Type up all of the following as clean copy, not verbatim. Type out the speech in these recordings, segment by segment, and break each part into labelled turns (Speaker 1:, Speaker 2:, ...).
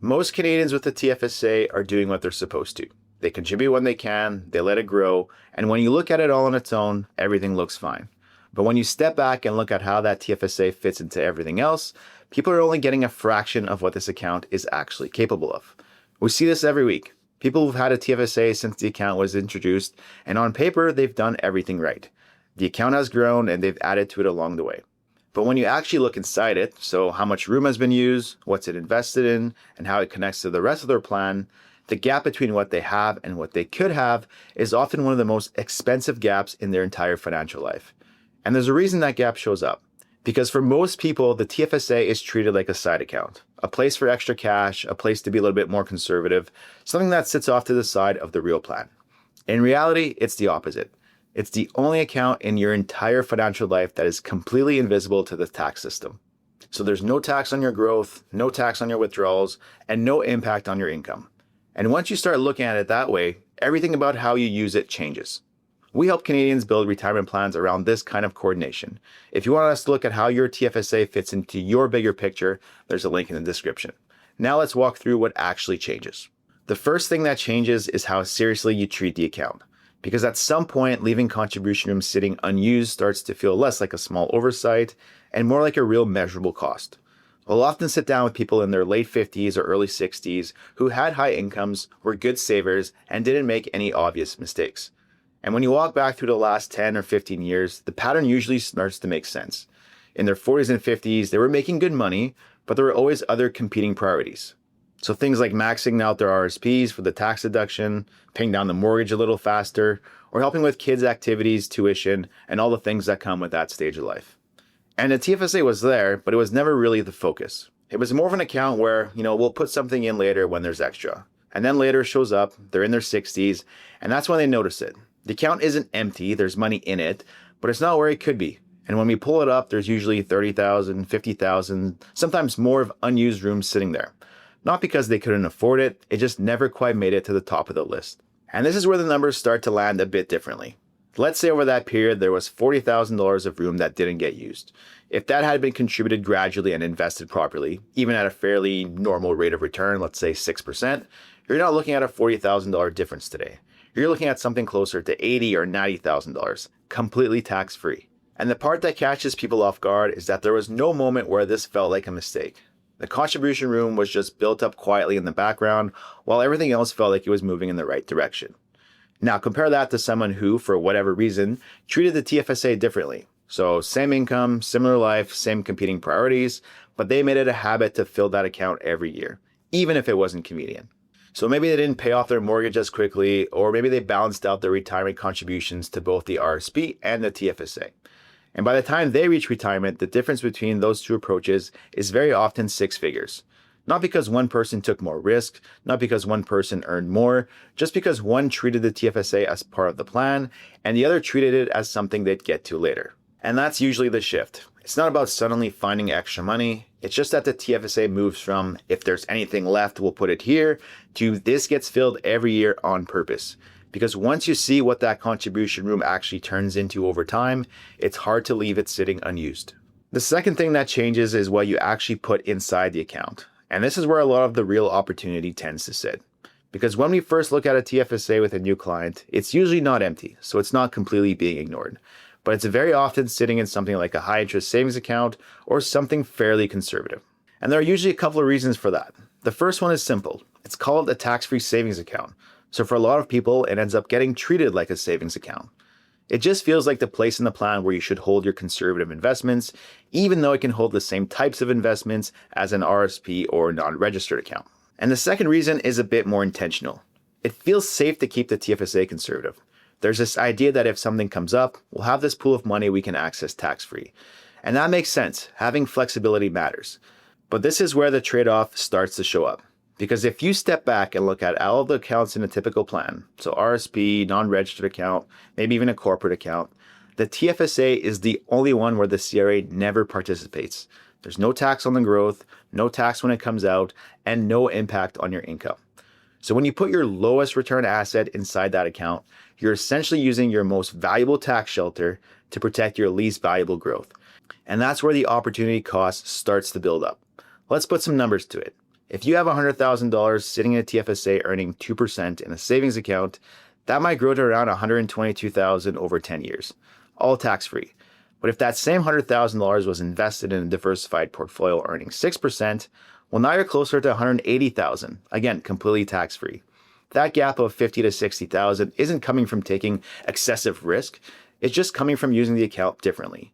Speaker 1: Most Canadians with the TFSA are doing what they're supposed to. They contribute when they can, they let it grow, and when you look at it all on its own, everything looks fine. But when you step back and look at how that TFSA fits into everything else, people are only getting a fraction of what this account is actually capable of. We see this every week. People who've had a TFSA since the account was introduced, and on paper, they've done everything right. The account has grown and they've added to it along the way. But when you actually look inside it, so how much room has been used, what's it invested in, and how it connects to the rest of their plan, the gap between what they have and what they could have is often one of the most expensive gaps in their entire financial life. And there's a reason that gap shows up. Because for most people, the TFSA is treated like a side account, a place for extra cash, a place to be a little bit more conservative, something that sits off to the side of the real plan. In reality, it's the opposite. It's the only account in your entire financial life that is completely invisible to the tax system. So there's no tax on your growth, no tax on your withdrawals, and no impact on your income. And once you start looking at it that way, everything about how you use it changes. We help Canadians build retirement plans around this kind of coordination. If you want us to look at how your TFSA fits into your bigger picture, there's a link in the description. Now let's walk through what actually changes. The first thing that changes is how seriously you treat the account. Because at some point, leaving contribution room sitting unused starts to feel less like a small oversight and more like a real measurable cost. We'll often sit down with people in their late 50s or early 60s who had high incomes, were good savers, and didn't make any obvious mistakes. And when you walk back through the last 10 or 15 years, the pattern usually starts to make sense. In their 40s and 50s, they were making good money, but there were always other competing priorities. So things like maxing out their RSPs for the tax deduction, paying down the mortgage a little faster, or helping with kids' activities, tuition, and all the things that come with that stage of life. And the TFSA was there, but it was never really the focus. It was more of an account where, we'll put something in later when there's extra. And then later shows up, they're in their 60s, and that's when they notice it. The account isn't empty, there's money in it, but it's not where it could be. And when we pull it up, there's usually 30,000, 50,000, sometimes more of unused rooms sitting there. Not because they couldn't afford it, it just never quite made it to the top of the list. And this is where the numbers start to land a bit differently. Let's say over that period, there was $40,000 of room that didn't get used. If that had been contributed gradually and invested properly, even at a fairly normal rate of return, let's say 6%, you're not looking at a $40,000 difference today. You're looking at something closer to $80,000 or $90,000, completely tax-free. And the part that catches people off guard is that there was no moment where this felt like a mistake. The contribution room was just built up quietly in the background, while everything else felt like it was moving in the right direction. Now compare that to someone who, for whatever reason, treated the TFSA differently. So same income, similar life, same competing priorities, but they made it a habit to fill that account every year, even if it wasn't convenient. So maybe they didn't pay off their mortgage as quickly, or maybe they balanced out their retirement contributions to both the RSP and the TFSA. And by the time they reach retirement, the difference between those two approaches is very often 6 figures. Not because one person took more risk, not because one person earned more, just because one treated the TFSA as part of the plan, and the other treated it as something they'd get to later. And that's usually the shift. It's not about suddenly finding extra money. It's just that the TFSA moves from, if there's anything left, we'll put it here, to this gets filled every year on purpose. Because once you see what that contribution room actually turns into over time, it's hard to leave it sitting unused. The second thing that changes is what you actually put inside the account. And this is where a lot of the real opportunity tends to sit. Because when we first look at a TFSA with a new client, it's usually not empty, so it's not completely being ignored. But it's very often sitting in something like a high interest savings account or something fairly conservative. And there are usually a couple of reasons for that. The first one is simple. It's called a tax-free savings account. So for a lot of people, it ends up getting treated like a savings account. It just feels like the place in the plan where you should hold your conservative investments, even though it can hold the same types of investments as an RSP or non-registered account. And the second reason is a bit more intentional. It feels safe to keep the TFSA conservative. There's this idea that if something comes up, we'll have this pool of money we can access tax-free. And that makes sense. Having flexibility matters. But this is where the trade-off starts to show up. Because if you step back and look at all of the accounts in a typical plan, so RSP, non-registered account, maybe even a corporate account, the TFSA is the only one where the CRA never participates. There's no tax on the growth, no tax when it comes out, and no impact on your income. So when you put your lowest return asset inside that account, you're essentially using your most valuable tax shelter to protect your least valuable growth. And that's where the opportunity cost starts to build up. Let's put some numbers to it. If you have $100,000 sitting in a TFSA earning 2% in a savings account, that might grow to around $122,000 over 10 years, all tax-free. But if that same $100,000 was invested in a diversified portfolio earning 6%, well, now you're closer to $180,000, again, completely tax-free. That gap of $50,000 to $60,000 isn't coming from taking excessive risk, it's just coming from using the account differently.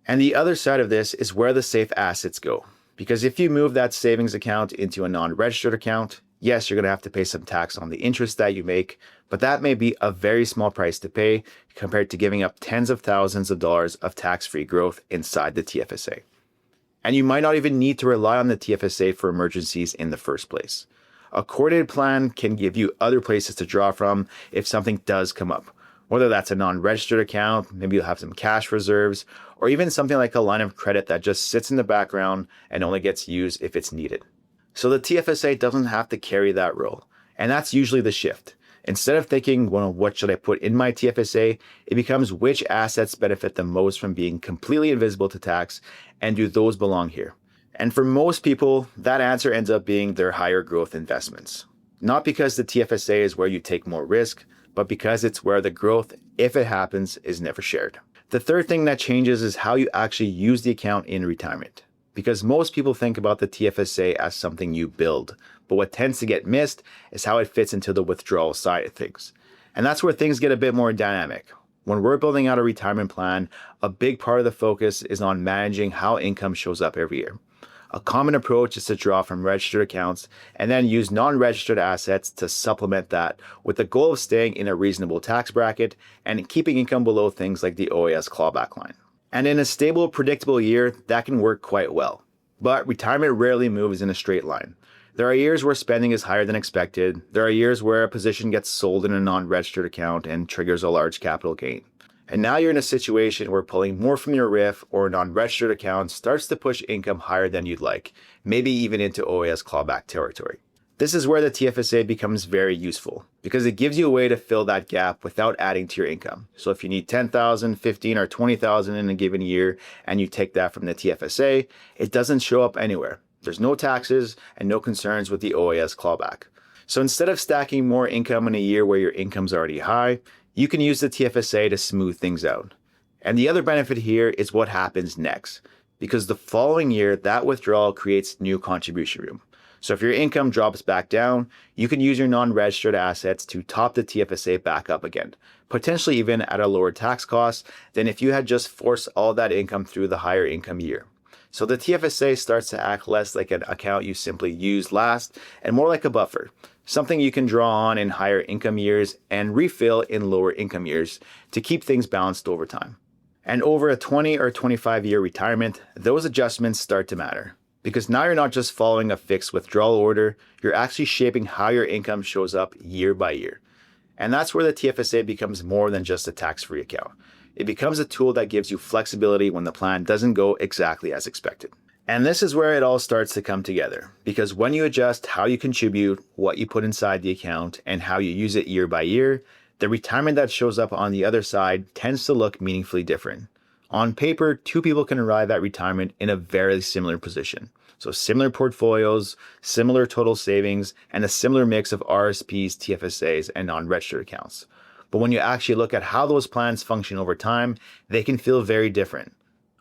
Speaker 1: And the other side of this is where the safe assets go. Because if you move that savings account into a non-registered account, yes, you're going to have to pay some tax on the interest that you make, but that may be a very small price to pay compared to giving up tens of thousands of dollars of tax-free growth inside the TFSA. And you might not even need to rely on the TFSA for emergencies in the first place. A coordinated plan can give you other places to draw from if something does come up. Whether that's a non-registered account, maybe you'll have some cash reserves, or even something like a line of credit that just sits in the background and only gets used if it's needed. So the TFSA doesn't have to carry that role. And that's usually the shift. Instead of thinking, well, what should I put in my TFSA? It becomes which assets benefit the most from being completely invisible to tax, and do those belong here? And for most people, that answer ends up being their higher growth investments. Not because the TFSA is where you take more risk, but because it's where the growth, if it happens, is never shared. The third thing that changes is how you actually use the account in retirement. Because most people think about the TFSA as something you build, but what tends to get missed is how it fits into the withdrawal side of things. And that's where things get a bit more dynamic. When we're building out a retirement plan, a big part of the focus is on managing how income shows up every year. A common approach is to draw from registered accounts and then use non-registered assets to supplement that with the goal of staying in a reasonable tax bracket and keeping income below things like the OAS clawback line. And in a stable, predictable year, that can work quite well. But retirement rarely moves in a straight line. There are years where spending is higher than expected. There are years where a position gets sold in a non-registered account and triggers a large capital gain. And now you're in a situation where pulling more from your RIF or non-registered account starts to push income higher than you'd like, maybe even into OAS clawback territory. This is where the TFSA becomes very useful because it gives you a way to fill that gap without adding to your income. So if you need $10,000, $15,000, or $20,000 in a given year and you take that from the TFSA, it doesn't show up anywhere. There's no taxes and no concerns with the OAS clawback. So instead of stacking more income in a year where your income's already high, you can use the TFSA to smooth things out. And the other benefit here is what happens next, because the following year, that withdrawal creates new contribution room. So if your income drops back down, you can use your non-registered assets to top the TFSA back up again, potentially even at a lower tax cost than if you had just forced all that income through the higher income year. So the TFSA starts to act less like an account you simply used last and more like a buffer, something you can draw on in higher income years and refill in lower income years to keep things balanced over time. And over a 20 or 25-year retirement, those adjustments start to matter. Because now you're not just following a fixed withdrawal order, you're actually shaping how your income shows up year by year. And that's where the TFSA becomes more than just a tax-free account. It becomes a tool that gives you flexibility when the plan doesn't go exactly as expected. And this is where it all starts to come together. Because when you adjust how you contribute, what you put inside the account, and how you use it year by year, the retirement that shows up on the other side tends to look meaningfully different. On paper, two people can arrive at retirement in a very similar position. So similar portfolios, similar total savings, and a similar mix of RSPs, TFSAs, and non-registered accounts. But when you actually look at how those plans function over time, they can feel very different.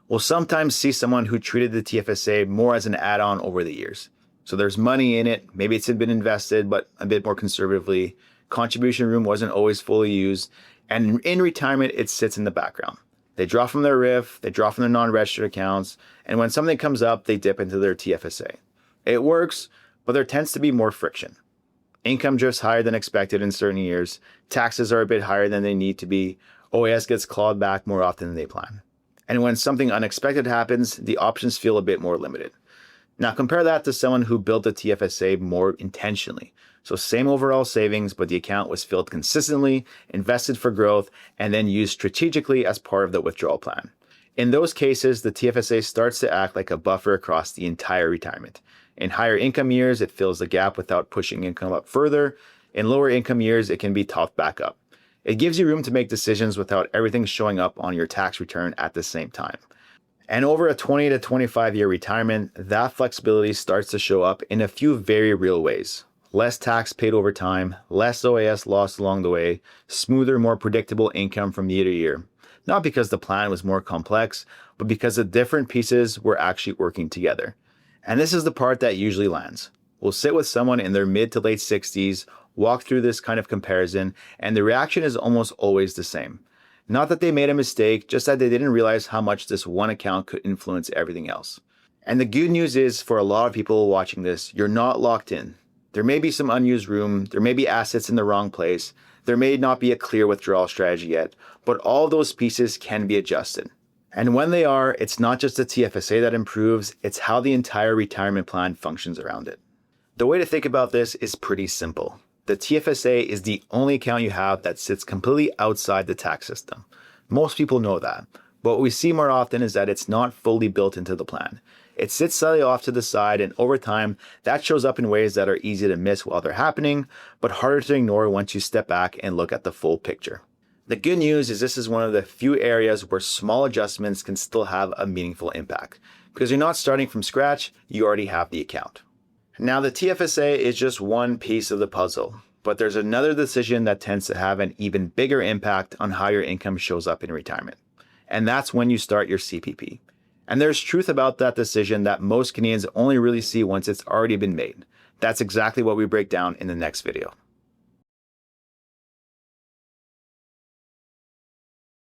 Speaker 1: We'll sometimes see someone who treated the TFSA more as an add-on over the years. So there's money in it, maybe it's been invested, but a bit more conservatively. Contribution room wasn't always fully used, and in retirement, it sits in the background. They draw from their RIF, they draw from their non-registered accounts, and when something comes up, they dip into their TFSA. It works, but there tends to be more friction. Income drifts higher than expected in certain years, taxes are a bit higher than they need to be, OAS gets clawed back more often than they plan. And when something unexpected happens, the options feel a bit more limited. Now compare that to someone who built the TFSA more intentionally. So same overall savings, but the account was filled consistently, invested for growth, and then used strategically as part of the withdrawal plan. In those cases, the TFSA starts to act like a buffer across the entire retirement. In higher income years, it fills the gap without pushing income up further. In lower income years, it can be topped back up. It gives you room to make decisions without everything showing up on your tax return at the same time. And over a 20 to 25 year retirement, that flexibility starts to show up in a few very real ways. Less tax paid over time, less OAS lost along the way, smoother, more predictable income from year to year. Not because the plan was more complex, but because the different pieces were actually working together. And this is the part that usually lands. We'll sit with someone in their mid to late 60s, walk through this kind of comparison, and the reaction is almost always the same. Not that they made a mistake, just that they didn't realize how much this one account could influence everything else. And the good news is, for a lot of people watching this, you're not locked in. There may be some unused room, there may be assets in the wrong place, there may not be a clear withdrawal strategy yet, but all those pieces can be adjusted. And when they are, it's not just the TFSA that improves, it's how the entire retirement plan functions around it. The way to think about this is pretty simple. The TFSA is the only account you have that sits completely outside the tax system. Most people know that, but what we see more often is that it's not fully built into the plan. It sits slightly off to the side, and over time, that shows up in ways that are easy to miss while they're happening, but harder to ignore once you step back and look at the full picture. The good news is this is one of the few areas where small adjustments can still have a meaningful impact. Because you're not starting from scratch, you already have the account. Now, the TFSA is just one piece of the puzzle, but there's another decision that tends to have an even bigger impact on how your income shows up in retirement. And that's when you start your CPP. And there's truth about that decision that most Canadians only really see once it's already been made. That's exactly what we break down in the next video.